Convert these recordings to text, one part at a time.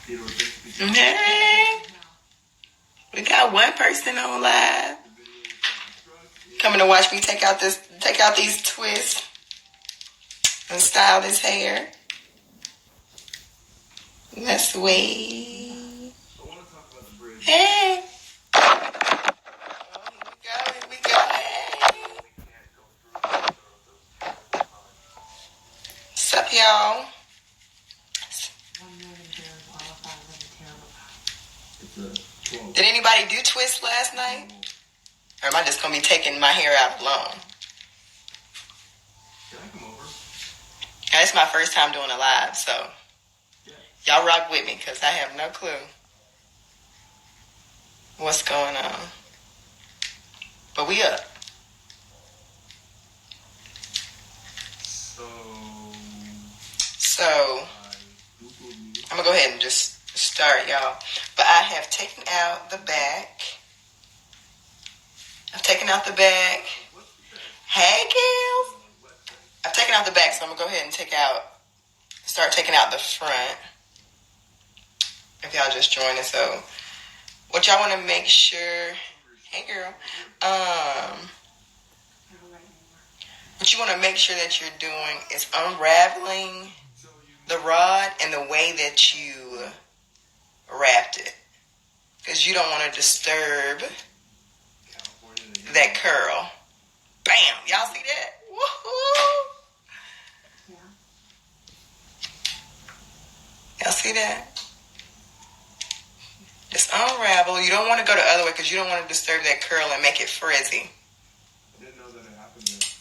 Hey, we got one person on live coming to watch me take out these twists and style this hair. Let's wait. Hey. Here we go. Hey. What's up, y'all? Did anybody do twists last night? Or am I just going to be taking my hair out alone? It's my first time doing a live, so y'all rock with me because I have no clue what's going on. But we up. So I'm going to go ahead and just start, y'all. But I have taken out the back. Hey, Kels. I've taken out the back, so I'm going to go ahead and start taking out the front. If y'all just joining. So what y'all want to make sure, hey girl, what you want to make sure that you're doing is unraveling the rod in the way that you wrapped it. Because you don't want to disturb that curl. Bam! Y'all see that? Woohoo! Y'all see that? Just unravel. You don't want to go the other way because you don't want to disturb that curl and make it frizzy. I didn't know that it happened yet.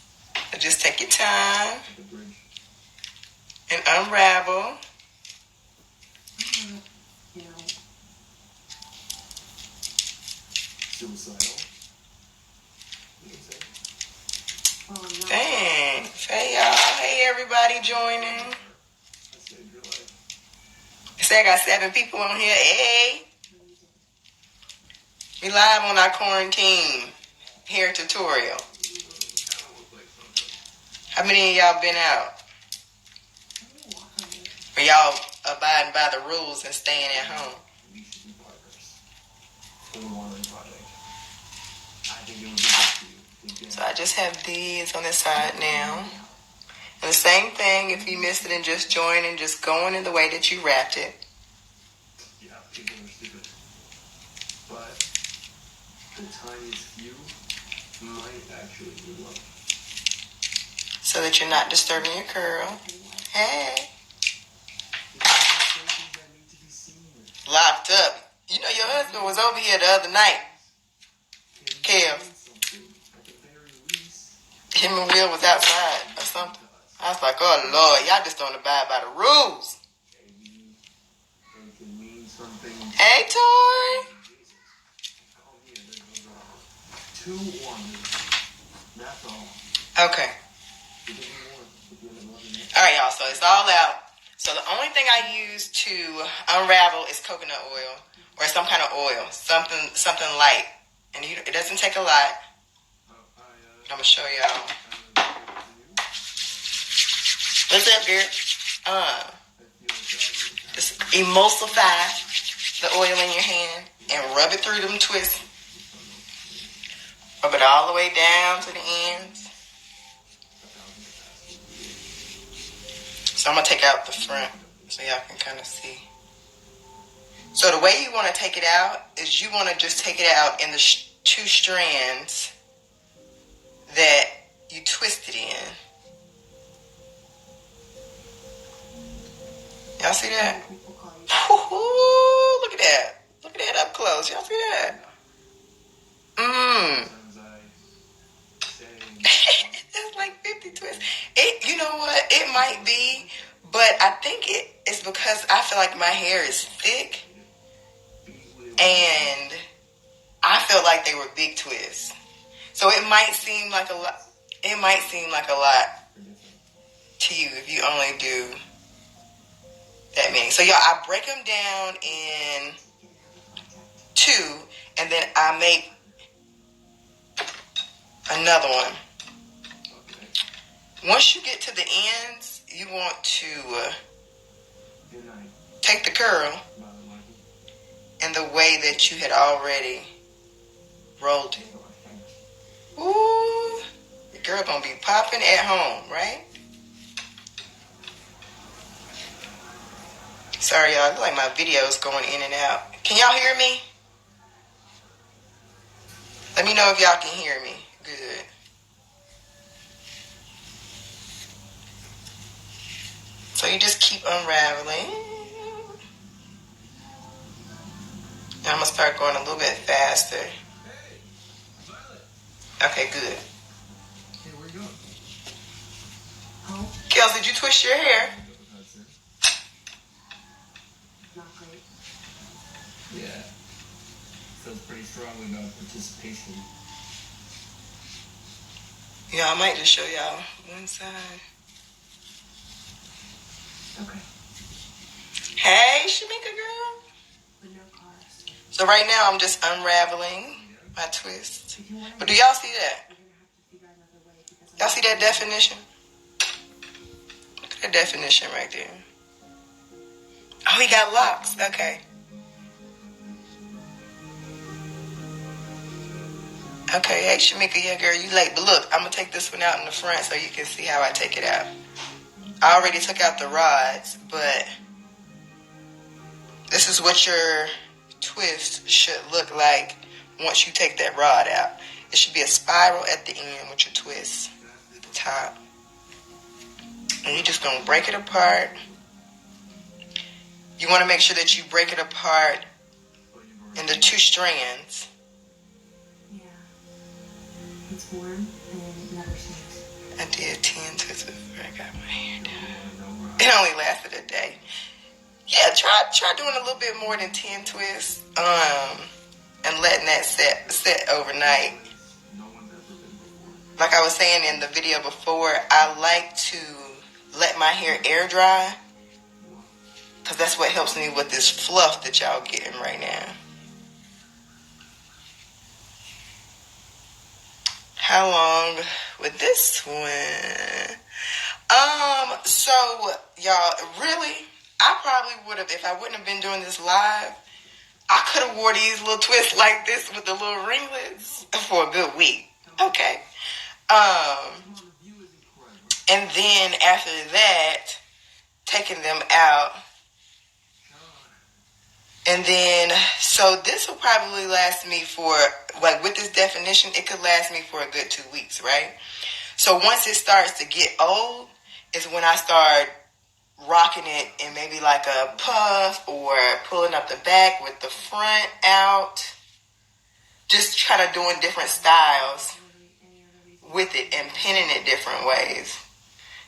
So just take your time and unravel. Suicidal. Thanks. Hey, y'all. Hey, everybody joining. I say I got 7 people on here. Hey. We live on our quarantine hair tutorial. How many of y'all been out? Are y'all abiding by the rules and staying at home? So I just have these on this side now. And the same thing, if you missed it and just joined and just going in the way that you wrapped it. Yeah, people are stupid. But the tiniest few might actually do well. So that you're not disturbing your curl. Hey. Locked up. You know your husband was over here the other night. Kev. Him and Will was outside or something. I was like, oh Lord, y'all just don't abide by the rules. Hey, Tori. 2 1. That's all. Okay. All right, y'all. So it's all out. So the only thing I use to unravel is coconut oil or some kind of oil, something light, and it doesn't take a lot. I'm gonna show y'all. What's up, girl? Just emulsify the oil in your hand and rub it through them twists. Rub it all the way down to the ends. So I'm going to take out the front so y'all can kind of see. So the way you want to take it out is you want to just take it out in the 2 strands that you twisted in. Y'all see that? Woo-hoo, look at that. Look at that up close. Y'all see that? That's like 50 twists. You know what? It might be, but I think it's because I feel like my hair is thick, and I felt like they were big twists. So it might seem like a lot. It might seem like a lot to you if you only do that many. So y'all, I break them down in 2, and then I make another one. Once you get to the ends, you want to take the curl in the way that you had already rolled it. Ooh, the girl gonna be popping at home, right? Sorry, y'all. I feel like my video is going in and out. Can y'all hear me? Let me know if y'all can hear me. Good. So you just keep unraveling. And I'm gonna start going a little bit faster. Okay, good. Hey, where you going? Home? Kels, did you twist your hair? Not great. Yeah. Feels pretty strongly about participation. Yeah, I might just show y'all one side. Okay. Hey, Shamika girl. But no cars. So right now I'm just unraveling my twist. But do y'all see that? We're gonna have to figure out another way because Y'all see that definition? Look at that definition right there. Oh, he got locks. Okay. Okay, hey Shamika, yeah girl, you late. But look, I'm gonna take this one out in the front so you can see how I take it out. I already took out the rods, but this is what your twist should look like once you take that rod out. It should be a spiral at the end with your twist at the top. And you're just gonna break it apart. You wanna make sure that you break it apart into 2 strands. Yeah. It's warm and it never sinks. I did 10 twists before I got my hair done. It only lasted a day. Yeah, try doing a little bit more than 10 twists. And letting that set overnight. Like I was saying in the video before, I like to let my hair air dry. Because that's what helps me with this fluff that y'all getting right now. How long with this one? So y'all, really, I probably would have, if I wouldn't have been doing this live, I could have wore these little twists like this with the little ringlets for a good week. Okay. And then after that, taking them out. And then, so this will probably last me for, like with this definition, it could last me for a good 2 weeks, right? So once it starts to get old, is when I start rocking it in maybe like a puff or pulling up the back with the front out. Just try to doing different styles with it and pinning it different ways.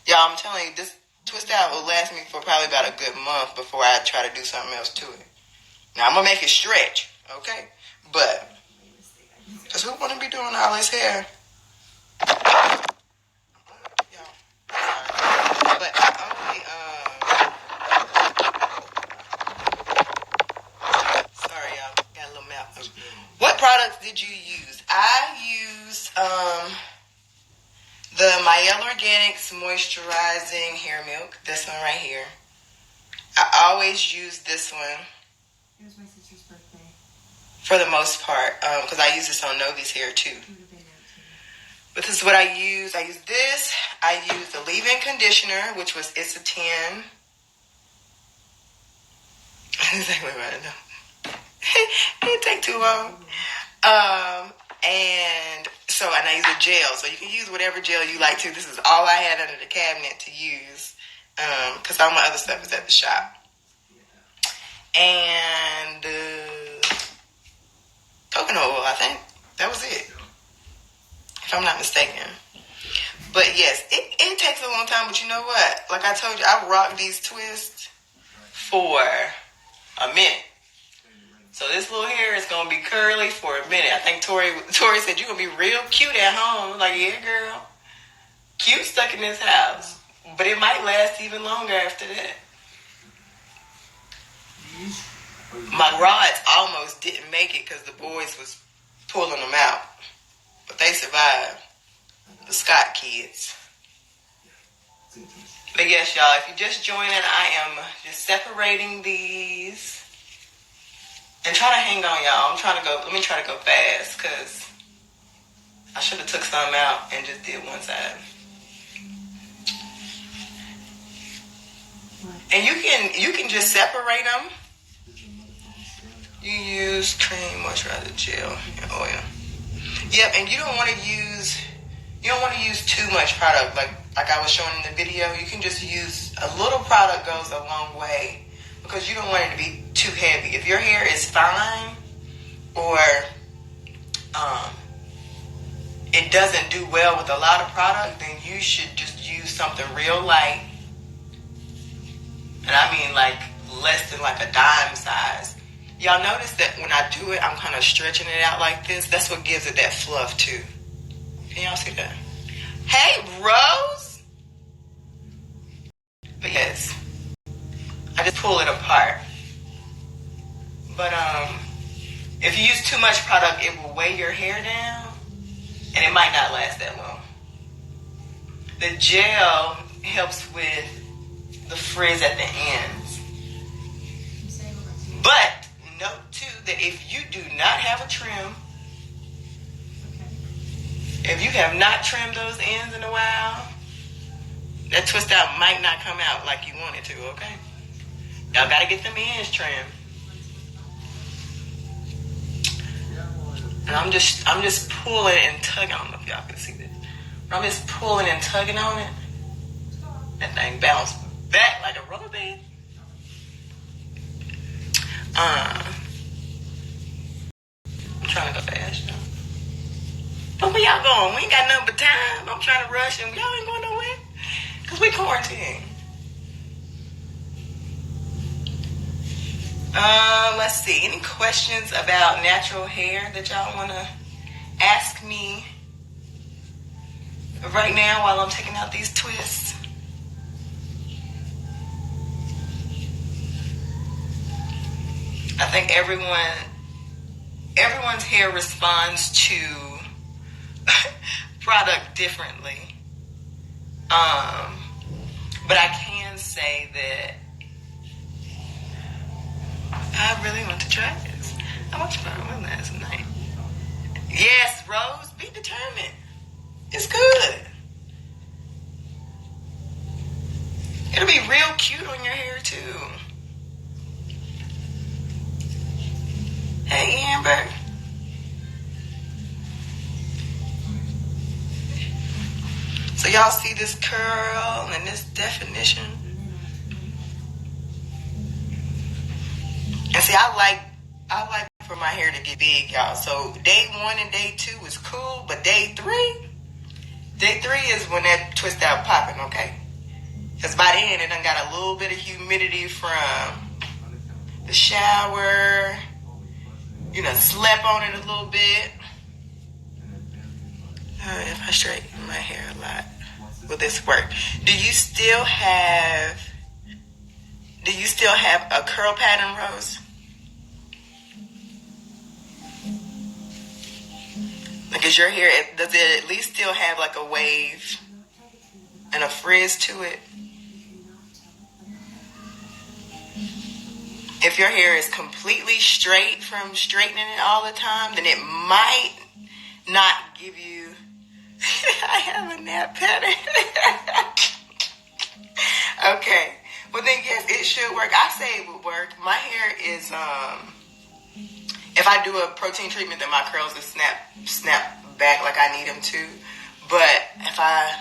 Y'all, I'm telling you, this twist out will last me for probably about a good month before I try to do something else to it. Now, I'm going to make it stretch, okay? But, because who want to be doing all this hair? Y'all, sorry. But only, sorry, y'all. Got a little mouth. What products did you use? I used the Mielle Organics Moisturizing Hair Milk. This one right here. I always use this one. It was my sister's birthday. For the most part, because I use this on Novi's hair too. But this is what I use. I use this. I use the leave-in conditioner, which was It's a 10. Exactly right. No. It didn't take too long. And I use a gel. So you can use whatever gel you like to. This is all I had under the cabinet to use. Because all my other stuff is at the shop. And coconut oil, I think. That was it. If I'm not mistaken. But yes, it takes a long time. But you know what? Like I told you, I rock these twists for a minute. So this little hair is going to be curly for a minute. I think Tori said, you're going to be real cute at home. Like, yeah, girl. Cute stuck in this house. But it might last even longer after that. My rods almost didn't make it because the boys was pulling them out. But they survived. The Scott kids. But yes, y'all, if you're just joining, I am just separating these. And try to hang on, y'all. Let me try to go fast, because I should have took some out and just did one side. And you can just separate them. You use cream, moisturizer, gel, and oil. Yep, and you don't want to use too much product. Like I was showing in the video, you can just use a little product, goes a long way, because you don't want it to be too heavy. If your hair is fine, or it doesn't do well with a lot of product, then you should just use something real light. And I mean like less than like a dime size. Y'all notice that when I do it, I'm kind of stretching it out like this. That's what gives it that fluff too. Can y'all see that? Hey, Rose! But yes, I just pull it apart. But if you use too much product, it will weigh your hair down, and it might not last that long. The gel helps with the frizz at the ends. But note too that if you do not have a trim, if you have not trimmed those ends in a while, that twist out might not come out like you want it to, okay? Y'all gotta get them ends trimmed. And I'm just pulling and tugging. I don't know if y'all can see this. But I'm just pulling and tugging on it. That thing bounced back like a rubber band. I'm trying to go fast, y'all. But where y'all going? We ain't got nothing but time. I'm trying to rush, and y'all ain't going nowhere. Because we quarantined. Let's see. Any questions about natural hair that y'all want to ask me right now while I'm taking out these twists? I think everyone's hair responds to product differently. But I can say that I really want to try this. I watched my last night. Yes, Rose, be determined. It's good. It'll be real cute on your hair too. Hey, Amber. So y'all see this curl and this definition? And see, I like for my hair to get big, y'all. So day 1 and day 2 is cool, but day 3 is when that twist out popping, okay? Because by then it done got a little bit of humidity from the shower. You know, slept on it a little bit. If I straighten my hair a lot, will this work? Do you still have a curl pattern, Rose? Like, is your hair, does it at least still have like a wave and a frizz to it? If your hair is completely straight from straightening it all the time, then it might not give you... I have a nap pattern. Okay. Well, then, yes, it should work. I say it would work. My hair is... if I do a protein treatment, then my curls will snap back like I need them to. But if I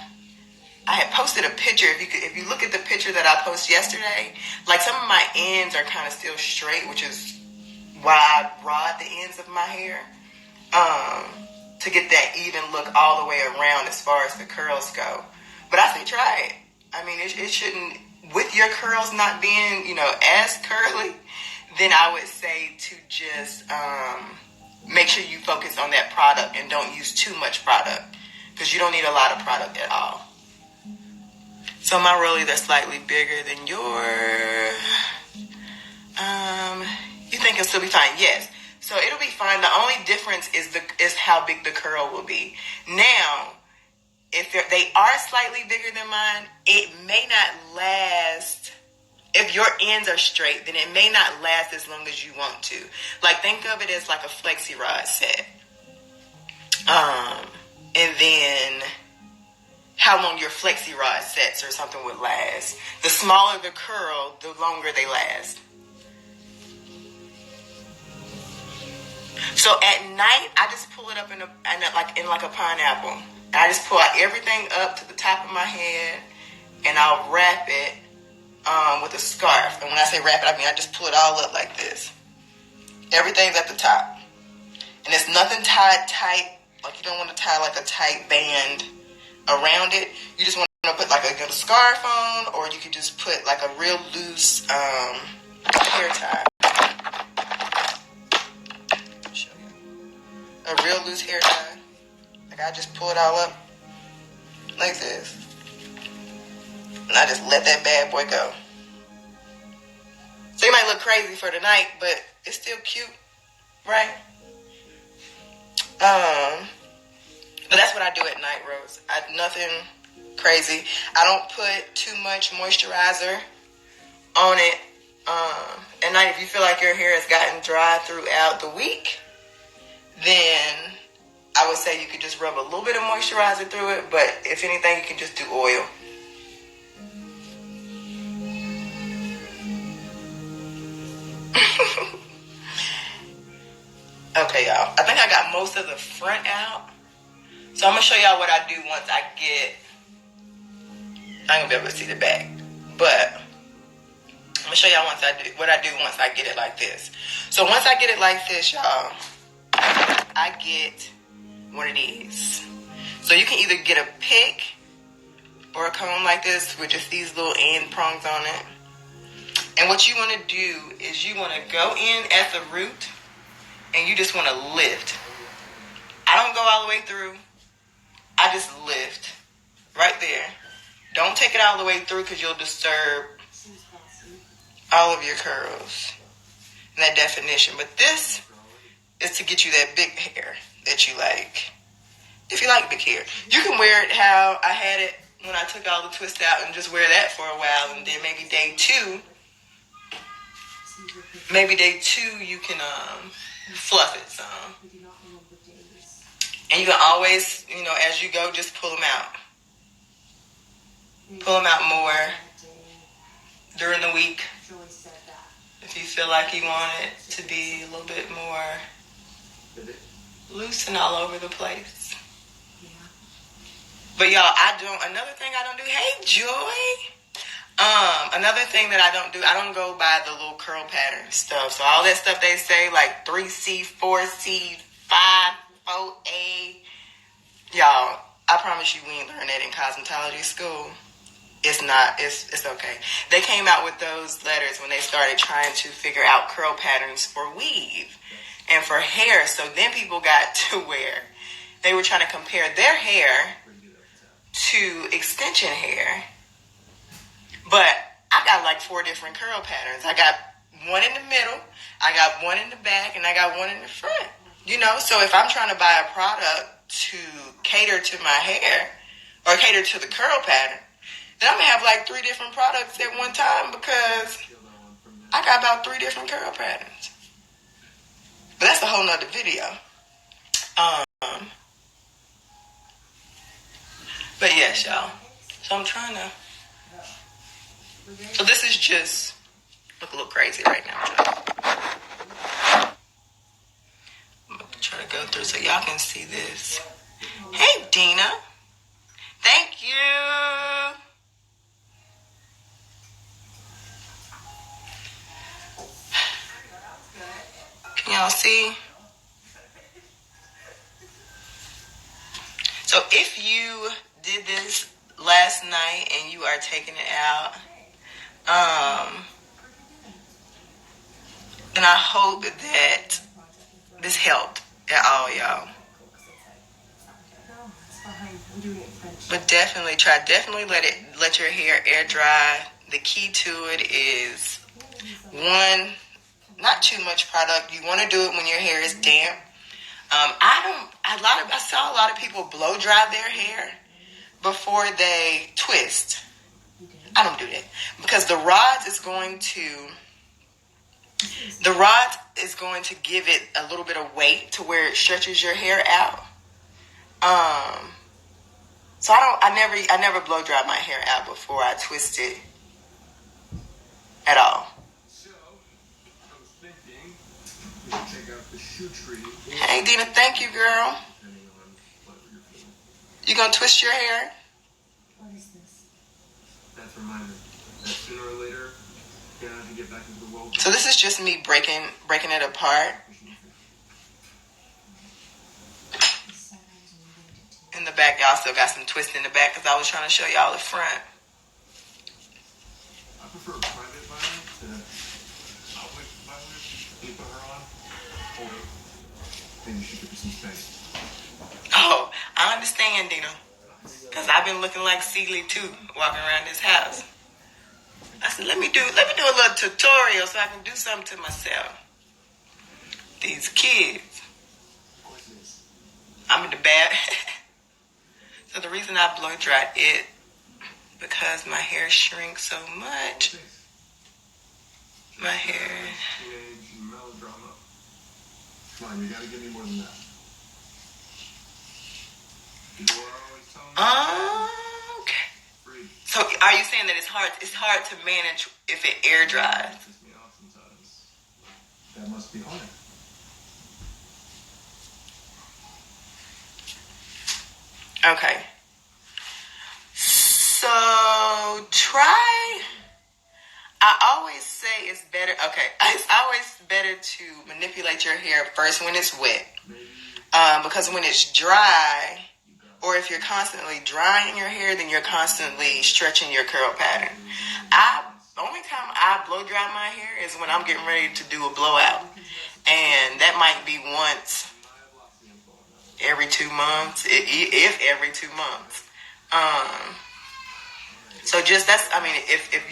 had posted a picture. If you look at the picture that I posted yesterday, like some of my ends are kind of still straight, which is why I brought the ends of my hair to get that even look all the way around as far as the curls go. But I say try it. I mean, it shouldn't, with your curls not being, as curly, then I would say to just make sure you focus on that product and don't use too much product, because you don't need a lot of product at all. So my rollies are slightly bigger than yours. You think it'll still be fine? Yes. So it'll be fine. The only difference is how big the curl will be. Now, if they are slightly bigger than mine, it may not last if your ends are straight, then it may not last as long as you want to. Like, think of it as like a flexi rod set. And then how long your flexi rod sets or something would last. The smaller the curl, the longer they last. So at night, I just pull it up in like a pineapple. And I just pull out everything up to the top of my head, and I'll wrap it with a scarf. And when I say wrap it, I mean I just pull it all up like this. Everything's at the top, and it's nothing tied tight. Like, you don't want to tie like a tight band around it. You just want to put like a scarf on, or you could just put like a real loose hair tie. Show you. A real loose hair tie. Like, I just pull it all up like this, and I just let that bad boy go. So it might look crazy for the night, but it's still cute, right? But that's what I do at night, Rose. Nothing crazy. I don't put too much moisturizer on it. At night, if you feel like your hair has gotten dry throughout the week, then I would say you could just rub a little bit of moisturizer through it. But if anything, you can just do oil. Okay, y'all. I think I got most of the front out. So I'm going to show y'all what I do once I get... I ain't going to be able to see the back. But I'm going to show y'all what I do once I get it like this. So once I get it like this, y'all, I get one of these. So you can either get a pick or a comb like this with just these little end prongs on it. And what you want to do is you want to go in at the root, and you just want to lift. I don't go all the way through. I just lift right there. Don't take it all the way through, because you'll disturb all of your curls and that definition. But this is to get you that big hair that you like. If you like big hair, you can wear it how I had it when I took all the twist out, and just wear that for a while, and then maybe day two you can fluff it some. And you can always, as you go, just pull them out. Pull them out more during the week. If you feel like you want it to be a little bit more loose and all over the place. But y'all, another thing I don't do, hey Joy. Another thing that I don't go by the little curl pattern stuff. So all that stuff they say, like 3C, 4C, 5, 4A. Y'all, I promise you we ain't learned that in cosmetology school. It's okay. They came out with those letters when they started trying to figure out curl patterns for weave and for hair. So then people got to where they were trying to compare their hair to extension hair. But I got like 4 different curl patterns. I got one in the middle, I got one in the back, and I got one in the front. So if I'm trying to buy a product to cater to my hair or cater to the curl pattern, then I'm going to have like 3 different products at one time, because I got about 3 different curl patterns. But that's a whole nother video. But yes, y'all. So I'm trying to... So this is just... Look a little crazy right now. I'm going to try to go through so y'all can see this. Hey, Dina. Thank you. Can y'all see? So if you did this last night and you are taking it out, then I hope that this helped at all, y'all. But definitely let your hair air dry. The key to it is, one, not too much product. You want to do it when your hair is damp. I saw a lot of people blow dry their hair before they twist. I don't do that because the rod is going to give it a little bit of weight to where it stretches your hair out. So I never blow dry my hair out before I twist it at all. So, I was thinking we could check out the shoe tree. Hey, Dina, thank you, girl. Depending on what you're feeling. You gonna twist your hair? What is this? That's a reminder that sooner or later, you're gonna have to get back into the world. So this is just me breaking it apart. You said I was related to. In the back, y'all still got some twist in the back because I was trying to show y'all the front. I prefer private violin to public violin. Can you put her on? Or maybe she could be some space. Oh, I understand, Dina. Because I've been looking like Seeley too, walking around this house. I said, let me do a little tutorial so I can do something to myself. These kids. Of course it is. I'm in the bad. So the reason I blow dry it, because my hair shrinks so much. My hair. Teenage melodrama. Come on, you gotta give me more than that. People are always telling me. Okay. Free. So are you saying that it's hard to manage if it air dries? Pisses me off sometimes. That must be hard. Okay. So I always say it's better. Okay. It's always better to manipulate your hair first when it's wet. Because when it's dry, or if you're constantly drying your hair, then you're constantly stretching your curl pattern. The only time I blow dry my hair is when I'm getting ready to do a blowout. And that might be once every 2 months, if every 2 months. So if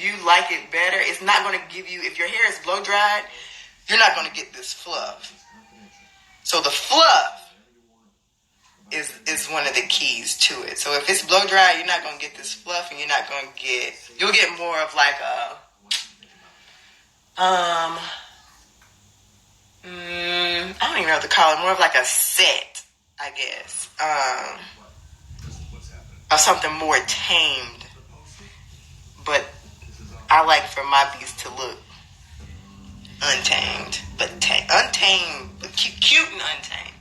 you like it better, it's not going to give you, if your hair is blow dried, you're not going to get this fluff. So the fluff is one of the keys to it. So if it's blow dry, you're not going to get this fluff, and you'll get more of like I don't even know what to call it, more of like a set, I guess. Or something more tamed. But I like for my beast to look untamed, but untamed, but cute and untamed.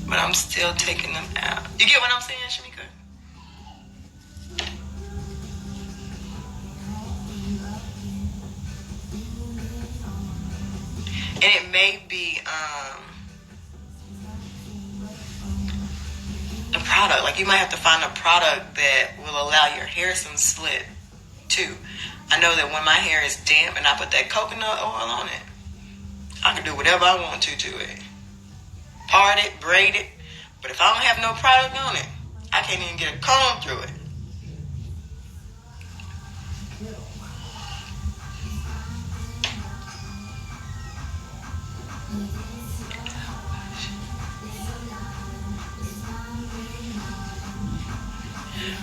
But I'm still taking them out. You get what I'm saying, Shamika? And it may be the product. Like you might have to find a product that will allow your hair some slip too. I know that when my hair is damp and I put that coconut oil on it, I can do whatever I want to it. Part it, braid it. But if I don't have no product on it, I can't even get a comb through it.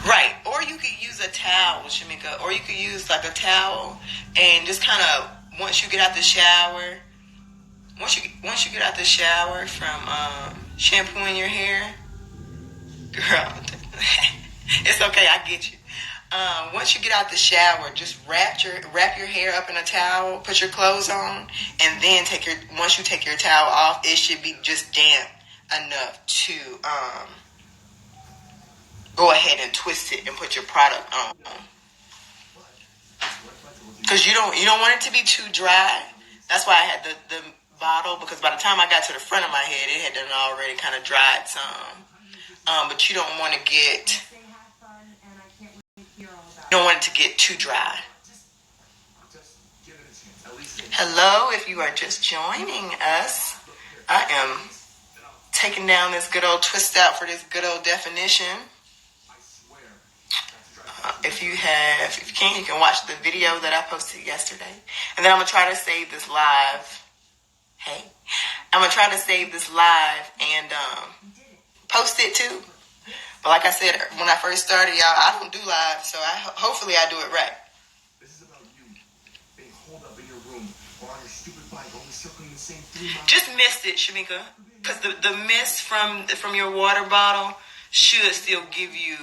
Right. Or you could use a towel, Shamika. Or you could use like a towel and just kind of, once you get out the shower, once you get out the shower from shampooing your hair, girl, it's okay, I get you. Once you get out the shower, just wrap your hair up in a towel, put your clothes on, and then once you take your towel off, it should be just damp enough to go ahead and twist it and put your product on. Because you don't want it to be too dry. That's why I had the bottle, because by the time I got to the front of my head, it had done already kind of dried some. But you don't want to get, you don't want it to get too dry. Hello, if you are just joining us, I am taking down this good old twist out for this good old definition. If you can, you can watch the video that I posted yesterday. And then I'm going to try to save this live. Hey, I'm going to try to save this live and post it too. But like I said, when I first started, y'all, I don't do live, so hopefully I do it right. This is about you being holed up in your room or on your stupid bike, only circling the same 3 miles. Just missed it, Shamika, because the mist from your water bottle should still give you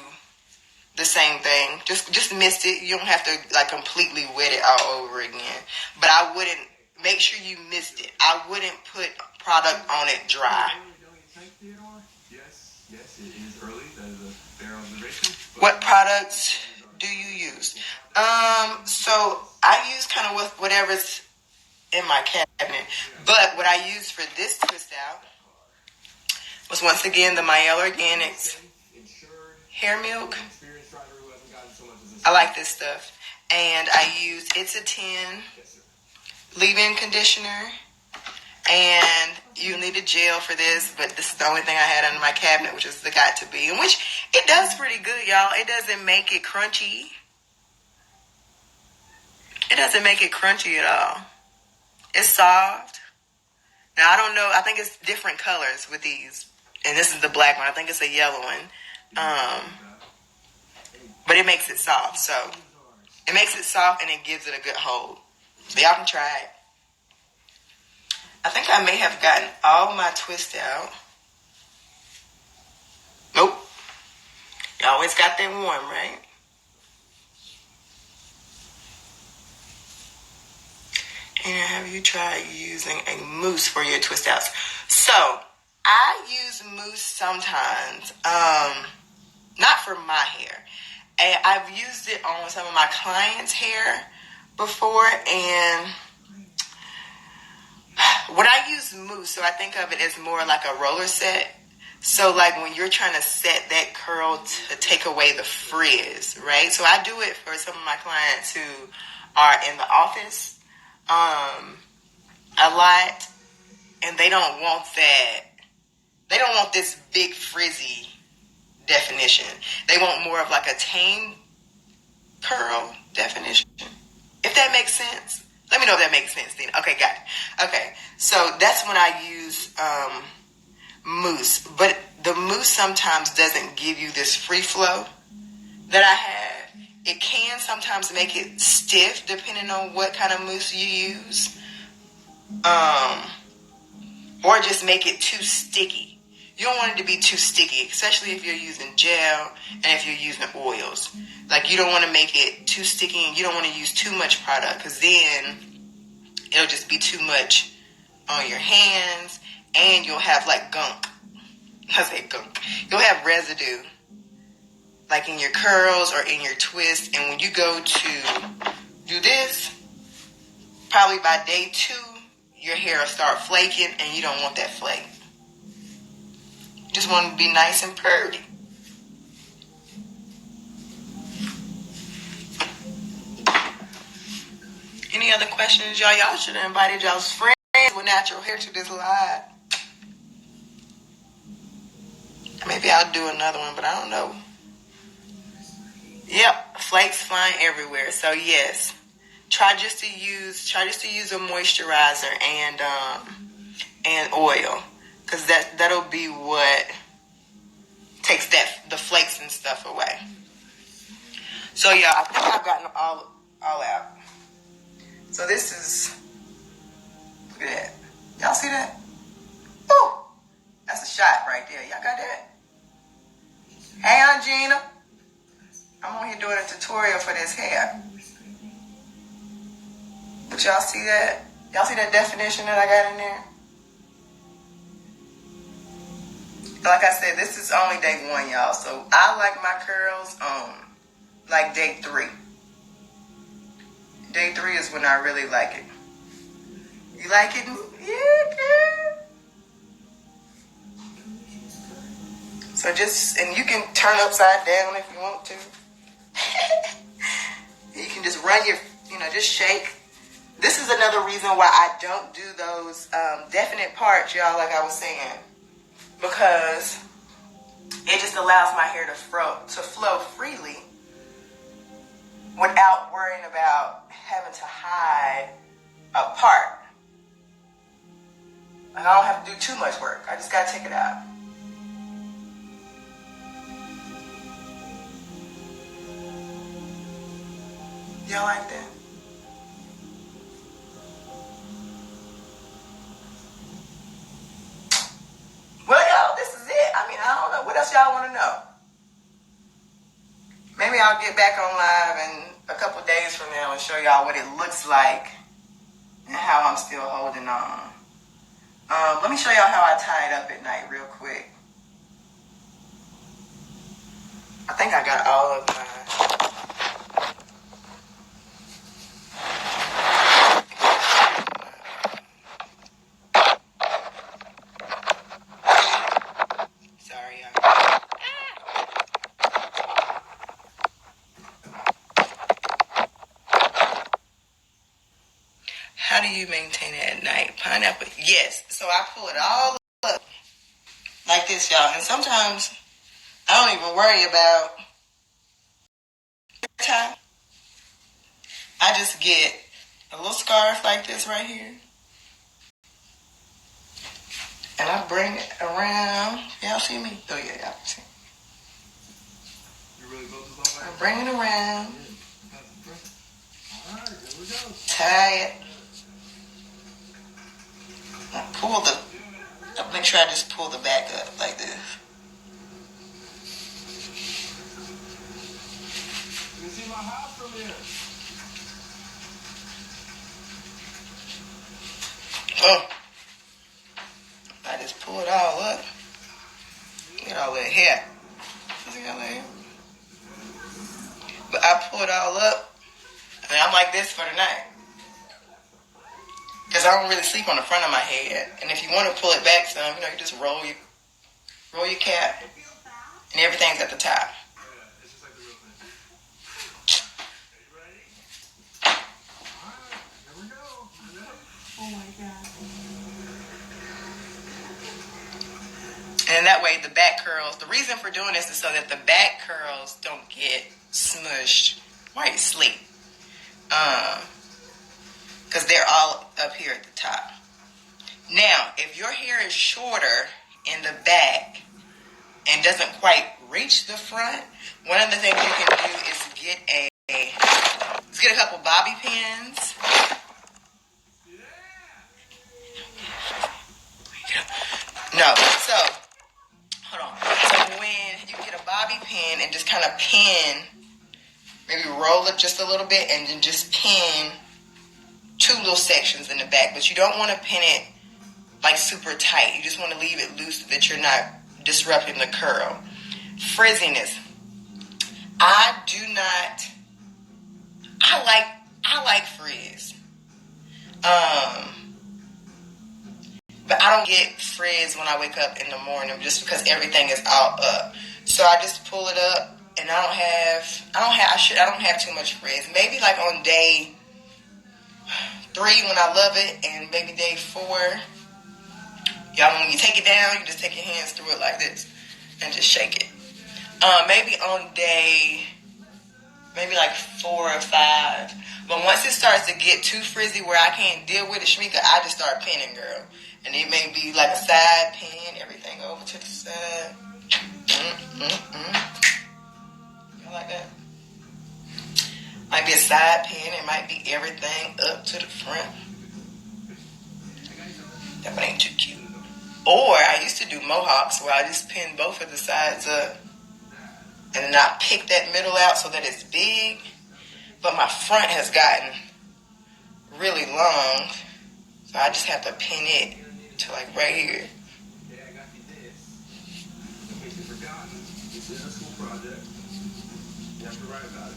the same thing. Just missed it. You don't have to like completely wet it all over again. But I wouldn't. Make sure you missed it. I wouldn't put product on it dry. Yes, it is early. That is a fair observation. What products do you use? So I use kind of whatever's in my cabinet. But what I used for this twist out was once again the Mielle Organics hair milk. I like this stuff. And I used It's a 10 leave-in conditioner. And you need a gel for this, but this is the only thing I had under my cabinet, which is the Got To Be. And which, it does pretty good, y'all. It doesn't make it crunchy. It doesn't make it crunchy at all. It's soft. Now, I don't know. I think it's different colors with these. And this is the black one. I think it's a yellow one. But it makes it soft. So, it makes it soft and it gives it a good hold. So, y'all can try it. I think I may have gotten all my twist out. Nope. You always got that warm, right? And have you tried using a mousse for your twist outs? So, I use mousse sometimes. Not for my hair. And I've used it on some of my clients' hair before, and when I use mousse, so I think of it as more like a roller set. So like when you're trying to set that curl to take away the frizz, right? So I do it for some of my clients who are in the office a lot, and they don't want that. They don't want this big frizzy definition. They want more of like a tame curl definition. If that makes sense. Let me know if that makes sense, Dina. Okay, got it. Okay, so that's when I use mousse. But the mousse sometimes doesn't give you this free flow that I have. It can sometimes make it stiff depending on what kind of mousse you use. Or just make it too sticky. You don't want it to be too sticky, especially if you're using gel and if you're using oils. Like, you don't want to make it too sticky, and you don't want to use too much product, because then it'll just be too much on your hands, and you'll have like gunk. I say gunk. You'll have residue, like in your curls or in your twists, and when you go to do this, probably by day 2, your hair will start flaking, and you don't want that flake. You just want it to be nice and pretty. Any other questions, y'all? Y'all should have invited y'all's friends with natural hair to this live. Maybe I'll do another one, but I don't know. Yep, flakes flying everywhere. So yes, try just to use a moisturizer and oil, because that'll be what takes the flakes and stuff away. So yeah, I think I've gotten all out. So this is, look at that. Y'all see that? Woo! That's a shot right there. Y'all got that? Hey, Aunt Gina. I'm on here doing a tutorial for this hair. But y'all see that? Y'all see that definition that I got in there? Like I said, this is only day 1, y'all. So I like my curls on like day 3. Day 3 is when I really like it. You like it? Yeah, girl. So and you can turn upside down if you want to. You can just run just shake. This is another reason why I don't do those definite parts, y'all, like I was saying. Because it just allows my hair to flow freely without worrying about having to hide a part. Like, I don't have to do too much work. I just gotta take it out. Y'all like that? Well, y'all, this is it. I mean, I don't know. What else y'all want to know? Maybe I'll get back on live in a couple days from now and show y'all what it looks like and how I'm still holding on. Let me show y'all how I tie it up at night real quick. I think I got all of my... Sorry, y'all. How do you maintain it at night? Pineapple, yes. So I pull it all up like this, y'all. And sometimes I don't even worry about tie. I just get a little scarf like this right here. And I bring it around. Y'all see me? Oh, yeah, y'all can see. I bring it around. Tie it. I pull the... I make sure I just pull the back up like this. You can see my house from here. Oh. I just pull it all up. Get all that hair. See all that hair? But I pull it all up. And I'm like this for the night. Because I don't really sleep on the front of my head. And if you want to pull it back some, you just roll your cap. And everything's at the top. It's just like the real thing. Are you ready? Alright, here we go. You ready? Oh my god. And that way the back curls, the reason for doing this is so that the back curls don't get smushed while you sleep. Because they're all up here at the top. Now, if your hair is shorter in the back and doesn't quite reach the front, one of the things you can do is get a couple bobby pins. No, so hold on. So when you get a bobby pin and just kind of pin, maybe roll it just a little bit and then just pin 2 little sections in the back. But you don't want to pin it like super tight. You just want to leave it loose so that you're not disrupting the curl. Frizziness. I like frizz. But I don't get frizz when I wake up in the morning just because everything is all up. So I just pull it up and I don't have too much frizz. Maybe like on day 3 when I love it, and maybe day 4. Y'all, when you take it down, you just take your hands through it like this and just shake it. Maybe on day, maybe like 4 or 5. But once it starts to get too frizzy where I can't deal with it, Shamika, I just start pinning, girl. And it may be like a side pin, everything over to the side. Y'all like that? Might be a side pin. It might be everything up to the front. That one ain't too cute. Or I used to do mohawks where I just pin both of the sides up and not pick that middle out so that it's big. But my front has gotten really long, so I just have to pin it to like right here. Yeah, I got you this. In case you've forgotten, it's in a school project. You have to write about it.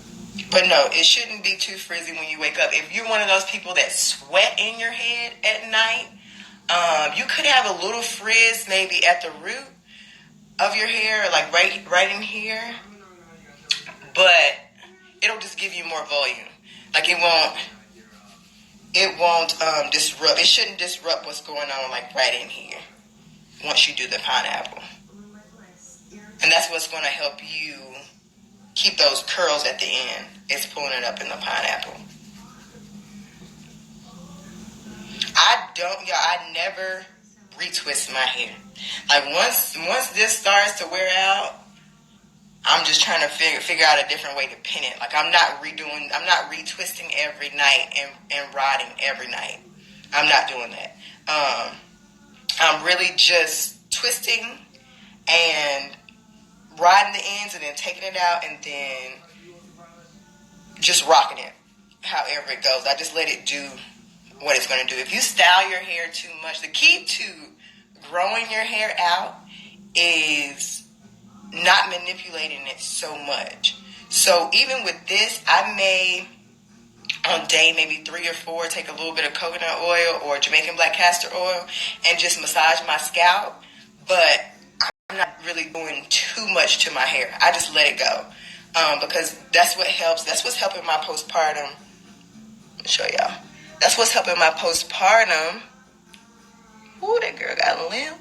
But no, it shouldn't be too frizzy when you wake up. If you're one of those people that sweat in your head at night, you could have a little frizz maybe at the root of your hair, like right in here. But it'll just give you more volume. Like it won't disrupt. It shouldn't disrupt what's going on like right in here once you do the pineapple. And that's what's going to help you keep those curls at the end. It's pulling it up in the pineapple. I never retwist my hair. Like once this starts to wear out, I'm just trying to figure out a different way to pin it. Like I'm not retwisting every night and rodding every night. I'm not doing that. I'm really just twisting and rodding the ends and then taking it out and then just rocking it however it goes. I just let it do what it's going to do. If you style your hair too much, the key to growing your hair out is not manipulating it so much. So even with this, I may on day maybe 3 or 4 take a little bit of coconut oil or Jamaican black castor oil and just massage my scalp, but I'm not really doing too much to my hair. I just let it go because that's what helps. That's what's helping my postpartum. Let me show y'all. That's what's helping my postpartum. Ooh, that girl got a limb.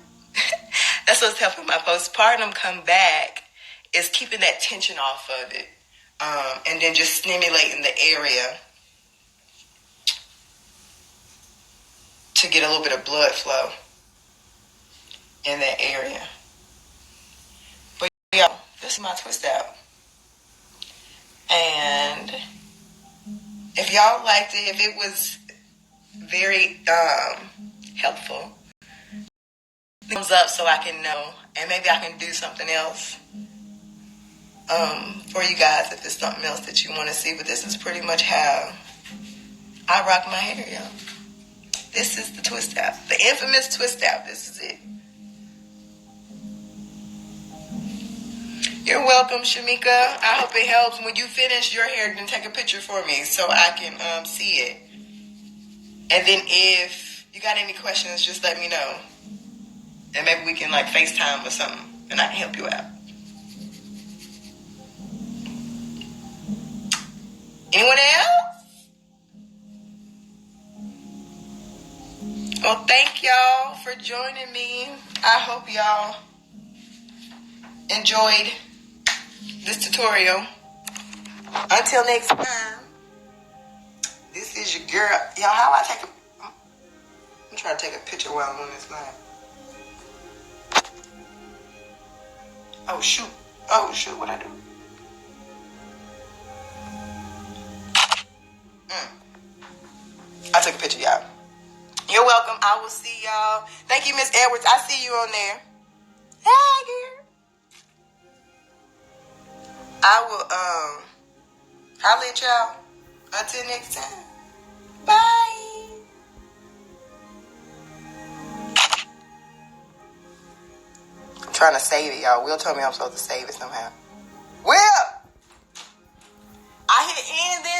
That's what's helping my postpartum come back, is keeping that tension off of it, and then just stimulating the area to get a little bit of blood flow in that area. But yeah, this is my twist out. And if y'all liked it, if it was very helpful, thumbs up so I can know, and maybe I can do something else for you guys if it's something else that you want to see. But this is pretty much how I rock my hair, y'all. This is the twist out, the infamous twist out. This is it. You're welcome, Shamika. I hope it helps. When you finish your hair, then take a picture for me so I can see it. And then if you got any questions, just let me know. And maybe we can like FaceTime or something and I can help you out. Anyone else? Well, thank y'all for joining me. I hope y'all enjoyed this tutorial. Until next time, this is your girl. Y'all, how I take a... I'm trying to take a picture while I'm on this line. Oh, shoot, what I do? I took a picture, y'all. You're welcome. I will see y'all. Thank you, Miss Edwards. I see you on there. Hey, girl. I will, holla at y'all. Until next time. Bye. I'm trying to save it, y'all. Will told me I'm supposed to save it somehow. Will! I hit end there.